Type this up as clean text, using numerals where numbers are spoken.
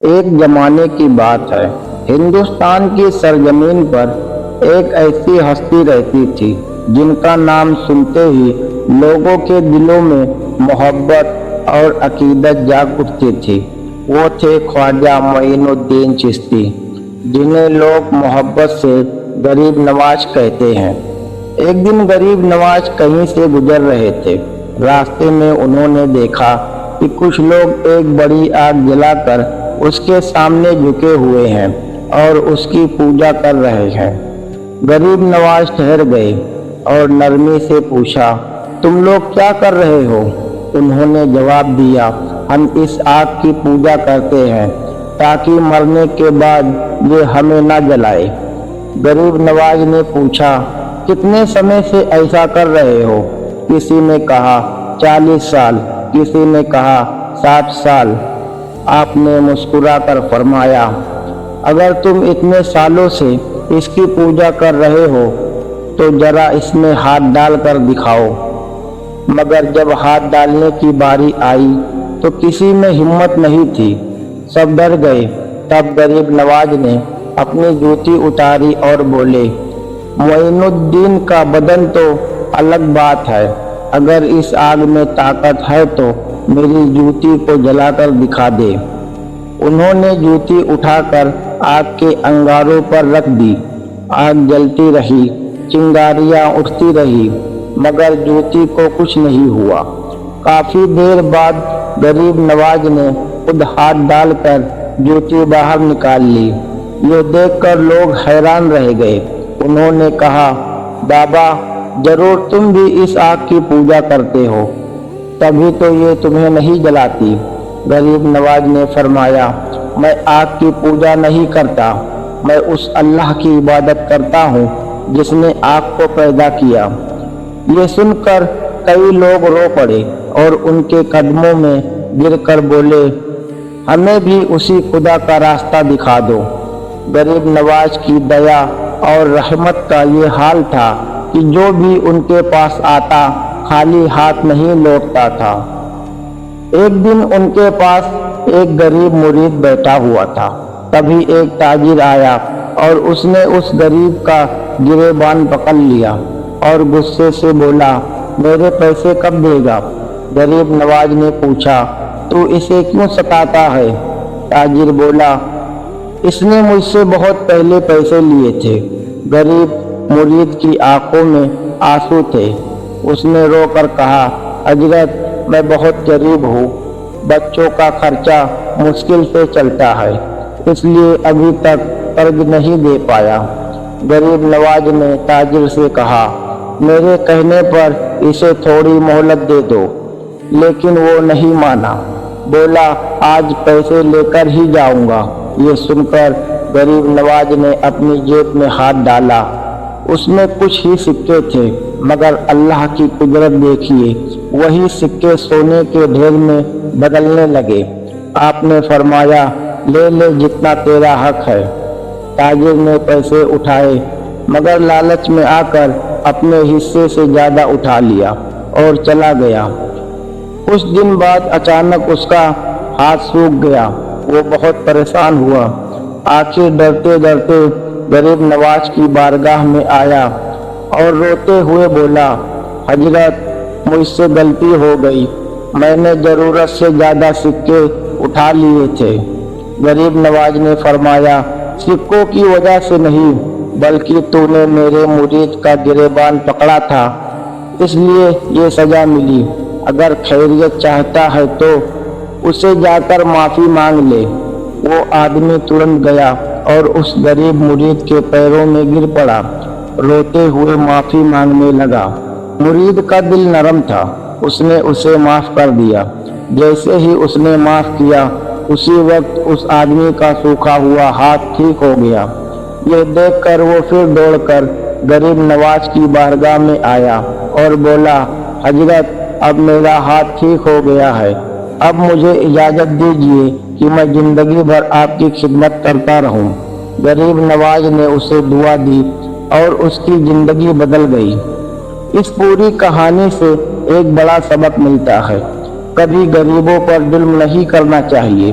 ایک زمانے کی بات ہے، ہندوستان کی سرزمین پر ایک ایسی ہستی رہتی تھی جن کا نام سنتے ہی لوگوں کے دلوں میں محبت اور عقیدت جاگ اٹھتی تھی۔ وہ تھے خواجہ معین الدین چشتی، جنہیں لوگ محبت سے غریب نواز کہتے ہیں۔ ایک دن غریب نواز کہیں سے گزر رہے تھے۔ راستے میں انہوں نے دیکھا کہ کچھ لوگ ایک بڑی آگ جلا کر اس کے سامنے جھکے ہوئے ہیں اور اس کی پوجا کر رہے ہیں۔ غریب نواز ٹھہر گئے اور نرمی سے پوچھا، تم لوگ کیا کر رہے ہو؟ انہوں نے جواب دیا، ہم اس آگ کی پوجا کرتے ہیں تاکہ مرنے کے بعد یہ ہمیں نہ جلائے۔ غریب نواز نے پوچھا، کتنے سمے سے ایسا کر رہے ہو؟ کسی نے کہا 40 سال، کسی نے کہا 60 سال۔ آپ نے مسکرا کر فرمایا، اگر تم اتنے سالوں سے اس کی پوجا کر رہے ہو تو ذرا اس میں ہاتھ ڈال کر دکھاؤ۔ مگر جب ہاتھ ڈالنے کی باری آئی تو کسی میں ہمت نہیں تھی، سب ڈر گئے۔ تب غریب نواز نے اپنی جوتی اتاری اور بولے، معین الدین کا بدن تو الگ بات ہے، اگر اس آگ میں طاقت ہے تو میری جوتی کو جلا کر دکھا دے۔ انہوں نے جوتی اٹھا کر آگ کے انگاروں پر رکھ دی۔ آگ جلتی رہی، چنگاریاں اٹھتی رہی، مگر جوتی کو کچھ نہیں ہوا۔ کافی دیر بعد غریب نواز نے خود ہاتھ ڈال کر جوتی باہر نکال لی۔ یہ دیکھ کر لوگ حیران رہ گئے۔ انہوں نے کہا، بابا ضرور تم بھی اس آگ کی پوجا کرتے ہو، تبھی تو یہ تمہیں نہیں جلاتی۔ غریب نواز نے فرمایا، میں آگ کی پوجا نہیں کرتا، میں اس اللہ کی عبادت کرتا ہوں جس نے آگ کو پیدا کیا۔ یہ سن کر کئی لوگ رو پڑے اور ان کے قدموں میں گر کر بولے، ہمیں بھی اسی خدا کا راستہ دکھا دو۔ غریب نواز کی دیا اور رحمت کا یہ حال تھا کہ جو بھی ان کے پاس آتا خالی ہاتھ نہیں لوٹتا تھا۔ ایک دن ان کے پاس ایک غریب مرید بیٹھا ہوا تھا۔ تبھی ایک تاجر آیا اور اس نے اس غریب کا گریبان پکڑ لیا اور غصے سے بولا، میرے پیسے کب دے گا؟ غریب نواز نے پوچھا، تو اسے کیوں ستاتا ہے؟ تاجر بولا، اس نے مجھ سے بہت پہلے پیسے لیے تھے۔ غریب مرید کی آنکھوں میں آنسو تھے۔ اس نے رو کر کہا، حضرت میں بہت غریب ہوں، بچوں کا خرچہ مشکل سے چلتا ہے، اس لیے ابھی تک قرض نہیں دے پایا۔ غریب نواز نے تاجر سے کہا، میرے کہنے پر اسے تھوڑی مہلت دے دو، لیکن وہ نہیں مانا، بولا آج پیسے لے کر ہی جاؤں گا۔ یہ سن کر غریب نواز نے اپنی جیب میں ہاتھ ڈالا، اس میں کچھ ہی سکے تھے، مگر اللہ کی قدرت دیکھیے، وہی سکے سونے کے ڈھیر میں بدلنے لگے۔ آپ نے فرمایا، لے لے جتنا تیرا حق ہے۔ تاجر نے پیسے اٹھائے، مگر لالچ میں آ کر اپنے حصے سے زیادہ اٹھا لیا اور چلا گیا۔ کچھ دن بعد اچانک اس کا ہاتھ سوکھ گیا۔ وہ بہت پریشان ہوا۔ آخر ڈرتے ڈرتے غریب نواز کی بارگاہ میں آیا اور روتے ہوئے بولا، حضرت مجھ سے غلطی ہو گئی، میں نے ضرورت سے زیادہ سکے اٹھا لیے تھے۔ غریب نواز نے فرمایا، سکوں کی وجہ سے نہیں، بلکہ تو نے میرے مرید کا گریبان پکڑا تھا، اس لیے یہ سزا ملی۔ اگر خیریت چاہتا ہے تو اسے جا کر معافی مانگ لے۔ وہ آدمی ترنت گیا اور اس غریب مرید کے پیروں میں گر پڑا، روتے ہوئے معافی مانگنے لگا۔ مرید کا دل نرم تھا، اس نے اسے معاف کر دیا۔ جیسے ہی اس نے معاف کیا، اسی وقت اس آدمی کا سوکھا ہوا ہاتھ ٹھیک ہو گیا۔ یہ دیکھ کر وہ پھر دوڑ کر غریب نواز کی بارگاہ میں آیا اور بولا، حضرت اب میرا ہاتھ ٹھیک ہو گیا ہے، اب مجھے اجازت دیجیے کہ میں زندگی بھر آپ کی خدمت کرتا رہوں۔ غریب نواز نے اسے دعا دی اور اس کی زندگی بدل گئی۔ اس پوری کہانی سے ایک بڑا سبق ملتا ہے، کبھی غریبوں پر ظلم نہیں کرنا چاہیے،